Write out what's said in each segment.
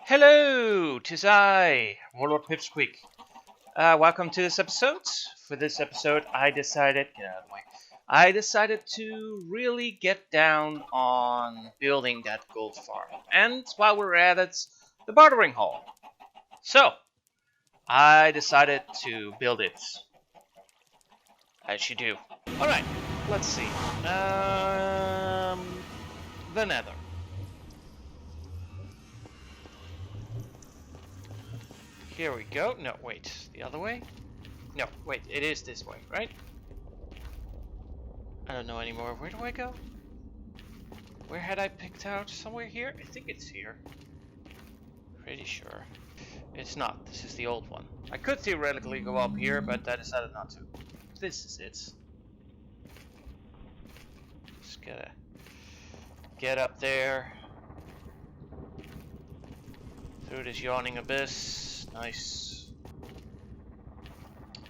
Hello, 'tis I, Warlord Pipsqueak. Welcome to this episode. For this episode, I decided to really get down on building that gold farm. And while we're at it, the bartering hall. So, I decided to build it. As you do. Alright, let's see. The nether. Here we go. No, wait. The other way? No, wait. It is this way, right? I don't know anymore. Where do I go? Where had I picked out? Somewhere here? I think it's here. Pretty sure. It's not. This is the old one. I could theoretically go up here, but I decided not to. This is it. Just gotta get up there. Through this yawning abyss. Nice.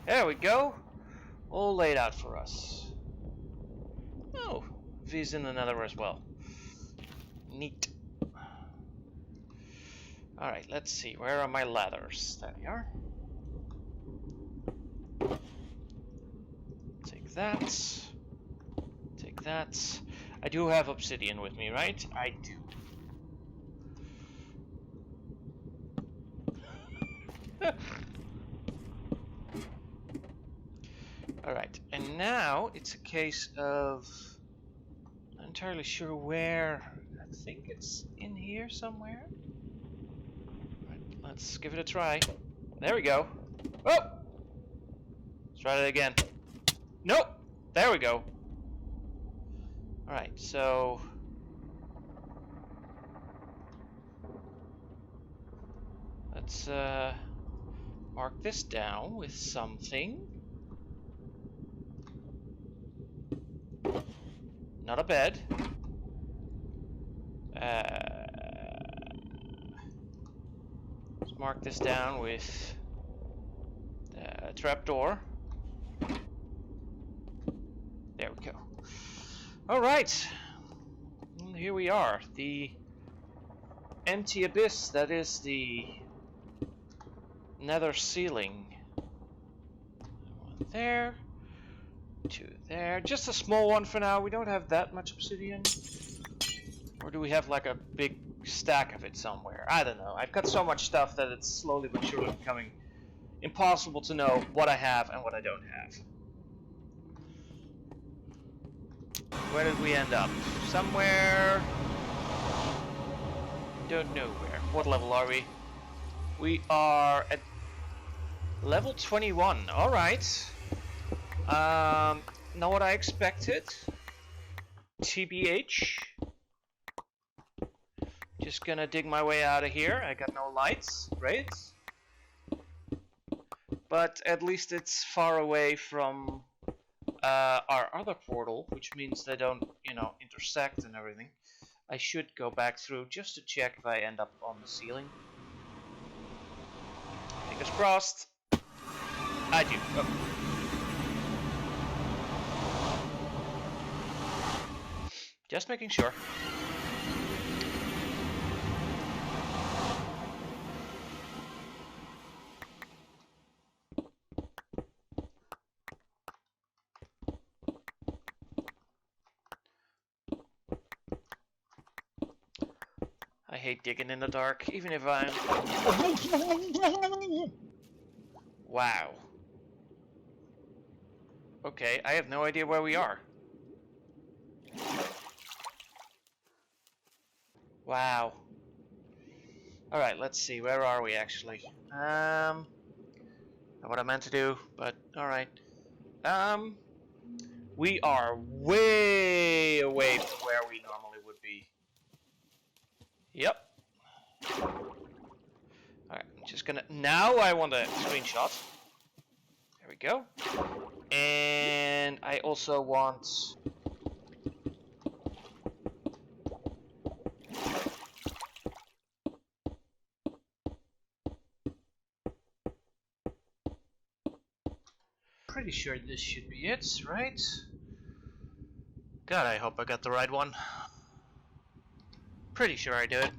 There we go. All laid out for us. Oh, V's in the nether as well. Neat. Alright, let's see. Where are my ladders? There they are. Take that. Take that. I do have obsidian with me, right? I do. Alright, and now it's a case of... I'm not entirely sure where. I think it's in here somewhere. Right, let's give it a try. There we go. Oh! Let's try it again. Nope! There we go. Alright, so... let's mark this down with something. Not a bed. Let's mark this down with the trapdoor. There we go. Alright. Here we are. The empty abyss that is the nether ceiling. One there. Two there. Just a small one for now. We don't have that much obsidian. Or do we have like a big stack of it somewhere? I don't know. I've got so much stuff that it's slowly but surely becoming impossible to know what I have and what I don't have. Where did we end up? Somewhere... don't know where. What level are we? We are at level 21. Alright. Not what I expected. TBH. Just gonna dig my way out of here. I got no lights. Great. But at least it's far away from our other portal, which means they don't, you know, intersect and everything. I should go back through just to check if I end up on the ceiling. Fingers crossed. I do. Oh. Just making sure. I hate digging in the dark, even if I'm... Wow. Okay, I have no idea where we are. Wow. Alright, let's see, where are we actually? Not what I meant to do, but alright. We are way away from where we normally would be. Yep. Alright, I'm just gonna... now I want a screenshot. There we go. And I also want... pretty sure this should be it, right? God, I hope I got the right one. Pretty sure I did.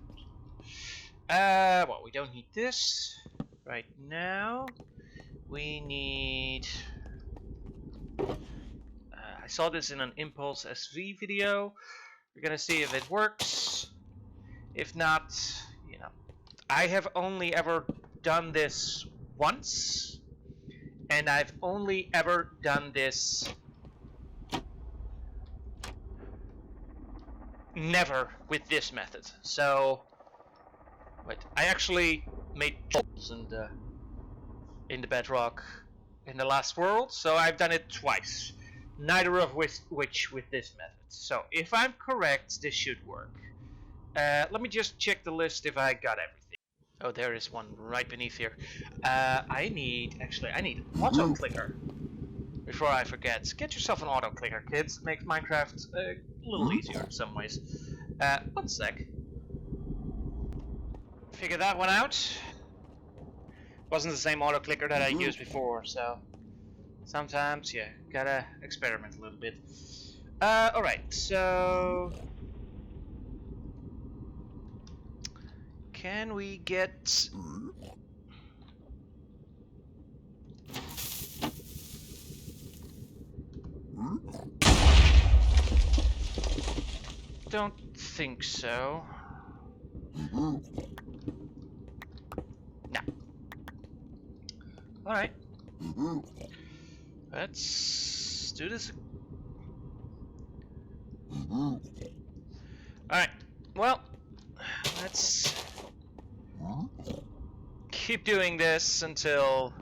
Well, we don't need this right now. We need... I saw this in an Impulse SV video. We're gonna see if it works. If not, you know, I have only ever done this once, and I've only ever done this never with this method. So, wait, I actually made holes in the bedrock in the last world, so I've done it twice. Neither of which with this method. So, if I'm correct, this should work. Let me just check the list if I got everything. Oh, there is one right beneath here. I need auto clicker. Before I forget, get yourself an auto clicker, kids. It makes Minecraft a little easier in some ways. 1 sec. Figure that one out. Wasn't the same auto clicker that I used before, so sometimes, yeah, gotta experiment a little bit. Alright, so... Can we get... Don't think so. No. Alright. Let's do this. Alright. Well, let's keep doing this until...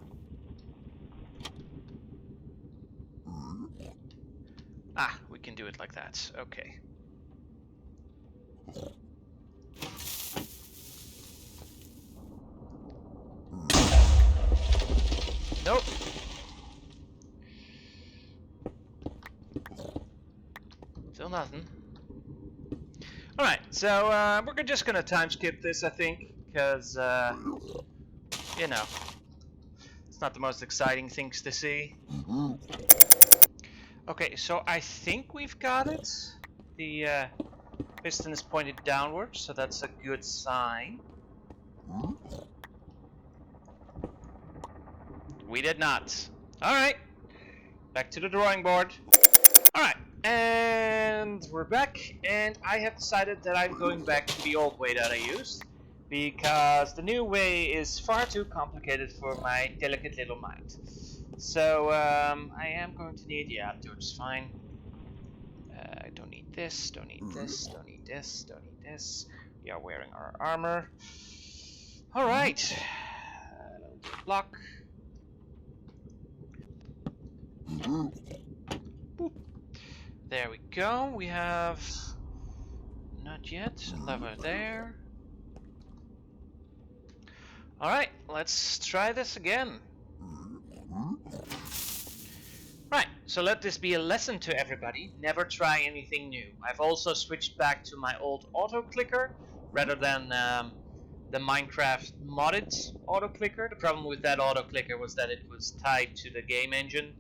Ah, we can do it like that. Okay. Nope. Still nothing. Alright, so we're just gonna time skip this, I think, because, you know, it's not the most exciting things to see. Okay, so I think we've got it. The piston is pointed downwards, so that's a good sign. We did not. Alright, back to the drawing board. Alright, and we're back, and I have decided that I'm going back to the old way that I used, because the new way is far too complicated for my delicate little mind. So, I am going to need, yeah, George's fine. I don't need this, don't need this, don't need this, don't need this. We are wearing our armor. Alright. Block. Boop. There we go. We have... Not yet. A lever there. Alright, let's try this again. Right, so let this be a lesson to everybody. Never try anything new. I've also switched back to my old auto clicker rather than the Minecraft modded auto clicker. The problem with that auto clicker was that it was tied to the game engine,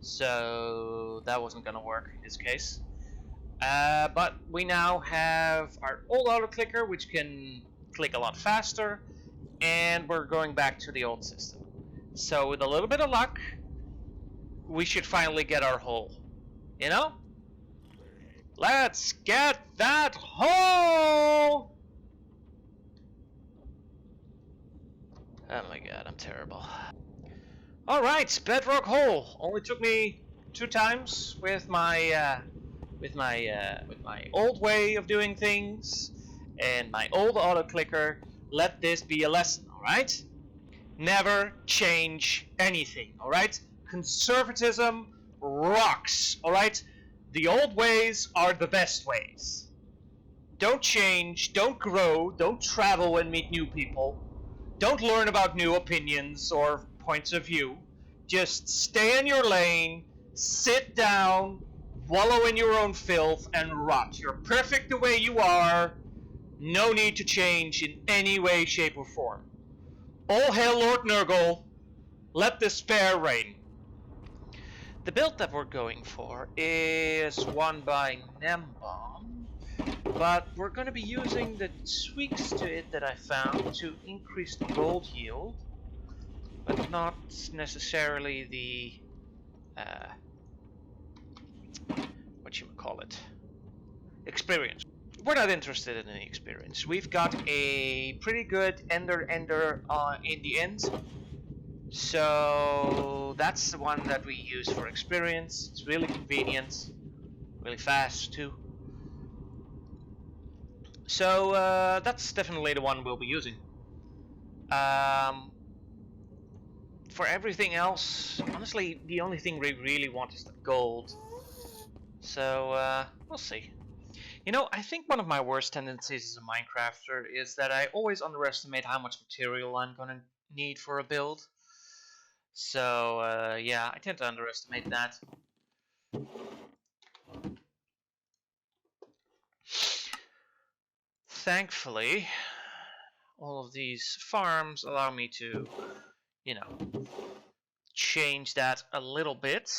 so that wasn't gonna work in this case. But we now have our old auto clicker, which can click a lot faster, and we're going back to the old system. So with a little bit of luck, we should finally get our hole. You know? Let's get that hole! Oh my god, I'm terrible. Alright, bedrock hole. Only took me 2 times with my old way of doing things and my old auto clicker. Let this be a lesson, alright? Never change anything, alright? Conservatism rocks, alright? The old ways are the best ways. Don't change, don't grow, don't travel and meet new people. Don't learn about new opinions or points of view. Just stay in your lane, sit down, wallow in your own filth, and rot. You're perfect the way you are. No need to change in any way, shape, or form. All hail Lord Nurgle. Let despair reign. The build that we're going for is one by Nembomb. But we're going to be using the tweaks to it that I found to increase the gold yield, but not necessarily the experience. We're not interested in the experience. We've got a pretty good ender in the end, so that's the one that we use for experience. It's really convenient, really fast too. So that's definitely the one we'll be using. For everything else, honestly, the only thing we really want is the gold. So we'll see. You know, I think one of my worst tendencies as a Minecrafter is that I always underestimate how much material I'm gonna need for a build. So yeah, I tend to underestimate that. Thankfully, all of these farms allow me to, you know, change that a little bit.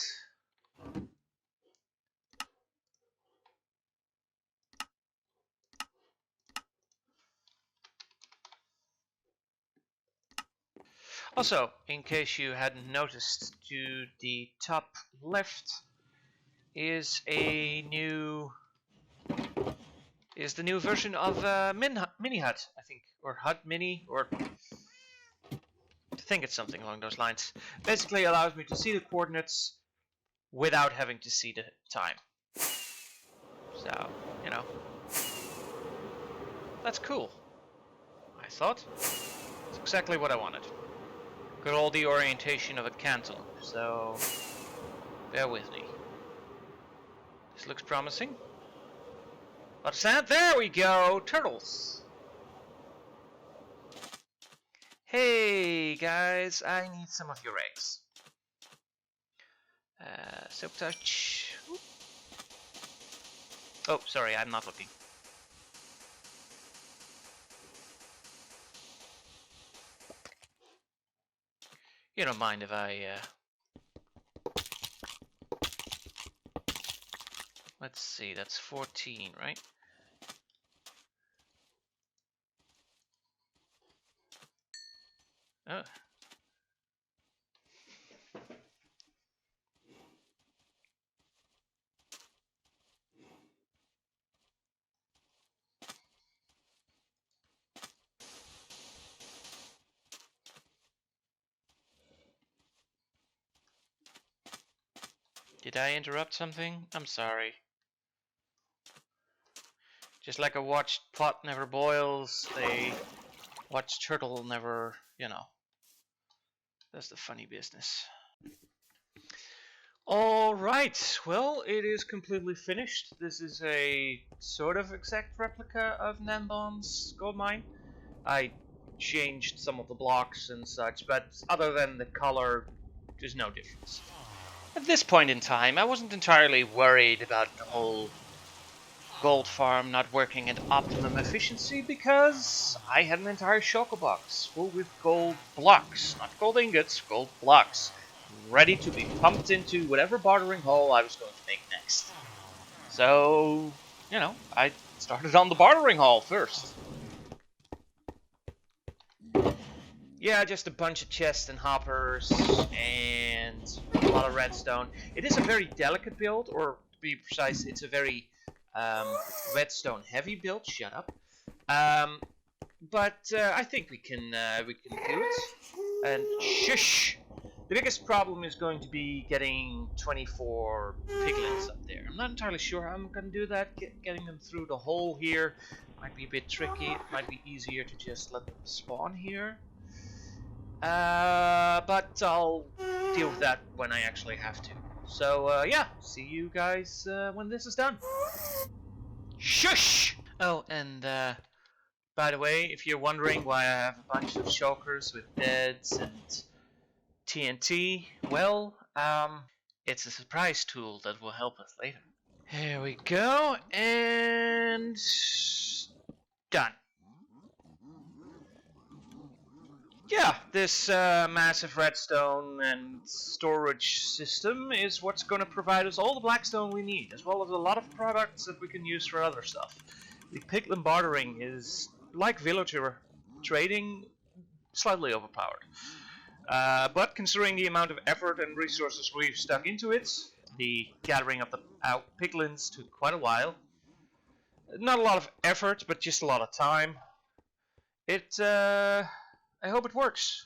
Also, in case you hadn't noticed, to the top left is the new version of Mini Hut, I think, or Hut Mini, or I think it's something along those lines. Basically allows me to see the coordinates without having to see the time. So, you know, that's cool. I thought. It's exactly what I wanted. Got all the orientation of a cantaloupe, so bear with me. This looks promising. What's that? There we go! Turtles! Hey guys, I need some of your eggs. Soap touch. Oh, sorry, I'm not looking. You don't mind if I, let's see, that's 14, right? Oh. Did I interrupt something? I'm sorry. Just like a watched pot never boils, a watched turtle never, you know. That's the funny business. Alright, well, it is completely finished. This is a sort of exact replica of Nambon's gold mine. I changed some of the blocks and such, but other than the color, there's no difference. At this point in time, I wasn't entirely worried about the whole gold farm not working at optimum efficiency because I had an entire shulker box full with gold blocks, not gold ingots, gold blocks, ready to be pumped into whatever bartering hole I was going to make next. So, you know, I started on the bartering hall first. Yeah, just a bunch of chests and hoppers and a lot of redstone. It is a very delicate build, or to be precise, it's a very redstone heavy build. Shut up. But I think we can do it. And shush. The biggest problem is going to be getting 24 piglets up there. I'm not entirely sure how I'm going to do that. Getting them through the hole here might be a bit tricky. It might be easier to just let them spawn here. But I'll deal with that when I actually have to. So yeah, see you guys when this is done. Shush! Oh, and by the way, if you're wondering why I have a bunch of shulkers with beds and TNT, well, it's a surprise tool that will help us later. Here we go, and done. Yeah, this massive redstone and storage system is what's going to provide us all the blackstone we need, as well as a lot of products that we can use for other stuff. The piglin bartering is, like villager trading, slightly overpowered. But considering the amount of effort and resources we've stuck into it, the gathering of the piglins took quite a while. Not a lot of effort, but just a lot of time. I hope it works.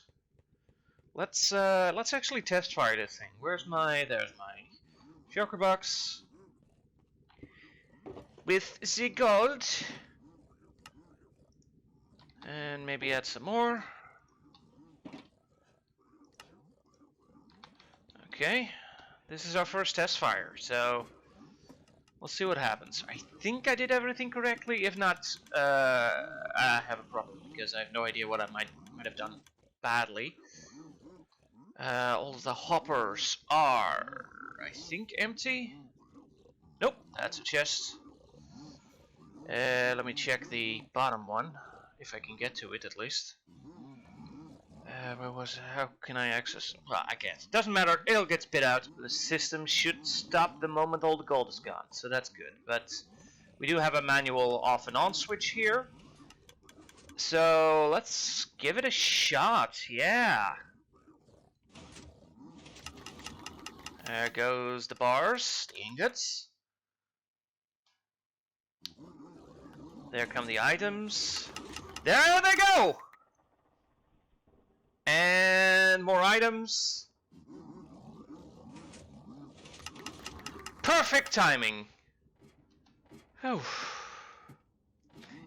Let's actually test fire this thing. There's my shulker box with the gold, and maybe add some more. Okay, this is our first test fire, so we'll see what happens. I think I did everything correctly. If not, I have a problem because I have no idea what I might have done badly. All of the hoppers are, I think, empty. Nope, that's a chest. Let me check the bottom one, if I can get to it at least. How can I access? Well, I can't. Doesn't matter, it'll get spit out. The system should stop the moment all the gold is gone, so that's good. But we do have a manual off and on switch here. So let's give it a shot, yeah. There goes the bars, the ingots. There come the items. There they go! And more items. Perfect timing. Oh.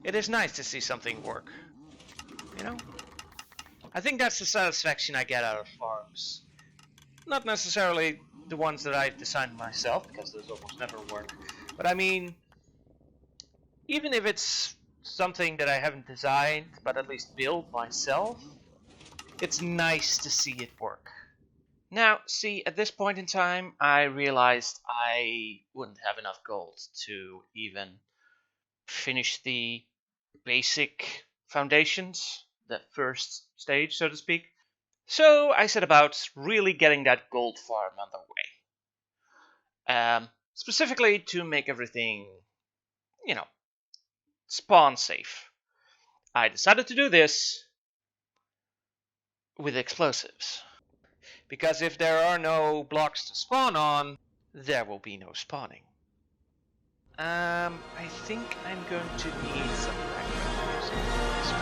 It is nice to see something work. You know? I think that's the satisfaction I get out of farms. Not necessarily the ones that I've designed myself, because those almost never work. But I mean, even if it's something that I haven't designed, but at least built myself, it's nice to see it work. Now, see, at this point in time, I realized I wouldn't have enough gold to even finish the basic foundations, the first stage, so to speak. So I set about really getting that gold farm underway. Specifically to make everything, you know, spawn safe. I decided to do this with explosives. Because if there are no blocks to spawn on, there will be no spawning. I think I'm going to need some background music for this one.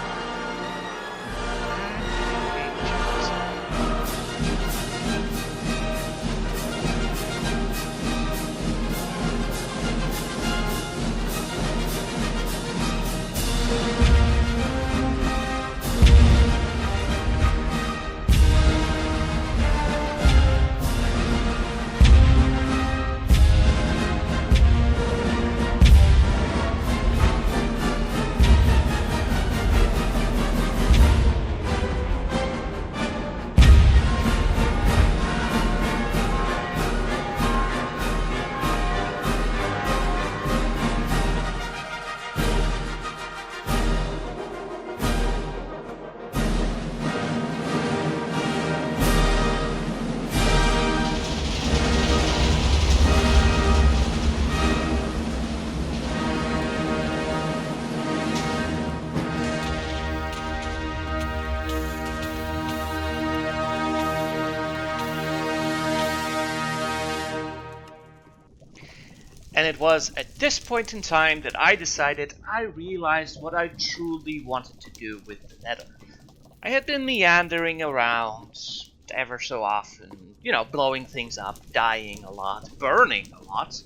And it was at this point in time that I decided I realized what I truly wanted to do with the Nether. I had been meandering around ever so often, you know, blowing things up, dying a lot, burning a lot.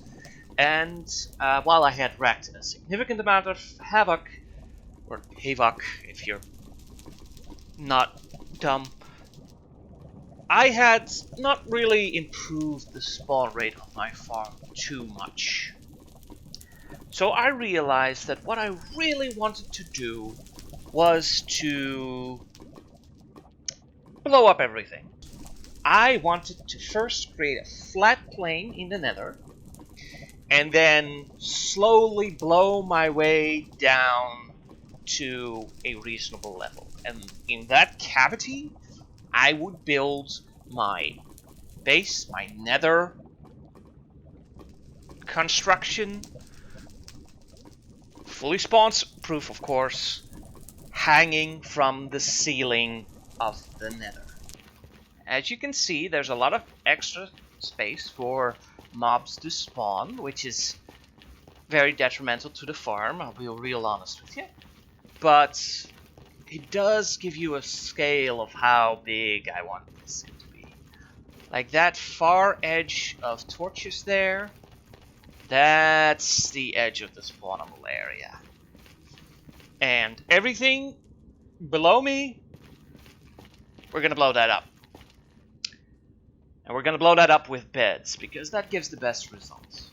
And while I had wreaked a significant amount of havoc, or havoc if you're not dumb, I had not really improved the spawn rate of my farm too much. So I realized that what I really wanted to do was to blow up everything. I wanted to first create a flat plane in the Nether, and then slowly blow my way down to a reasonable level. And in that cavity, I would build my base, my nether construction, fully spawn-proof, of course, hanging from the ceiling of the nether. As you can see, there's a lot of extra space for mobs to spawn, which is very detrimental to the farm, I'll be real honest with you. But it does give you a scale of how big I want this to be. Like that far edge of torches there, that's the edge of the spawnable area. And everything below me, we're gonna blow that up. And we're gonna blow that up with beds, because that gives the best results.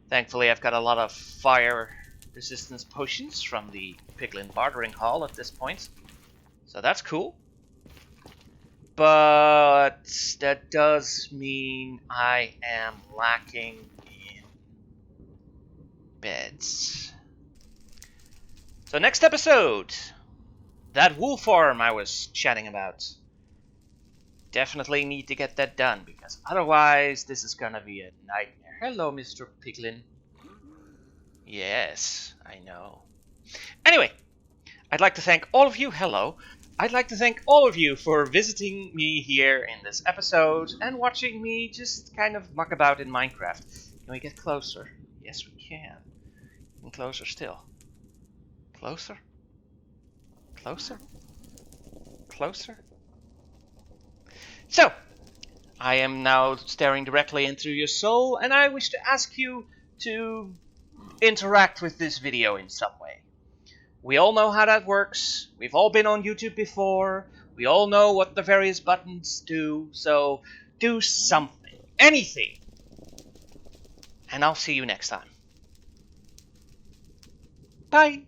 Thankfully, I've got a lot of fire resistance potions from the Piglin Bartering Hall at this point. So that's cool. But that does mean I am lacking in beds. So next episode, that wool farm I was chatting about. Definitely need to get that done, because otherwise this is gonna be a nightmare. Hello, Mr. Piglin. Yes, I know. Anyway, I'd like to thank all of you. Hello. I'd like to thank all of you for visiting me here in this episode and watching me just kind of muck about in Minecraft. Can we get closer? Yes, we can. And closer still. Closer? Closer? Closer? So, I am now staring directly into your soul, and I wish to ask you to interact with this video in some way. We all know how that works. We've all been on YouTube before. We all know what the various buttons do, so do something. Anything. And I'll see you next time. Bye.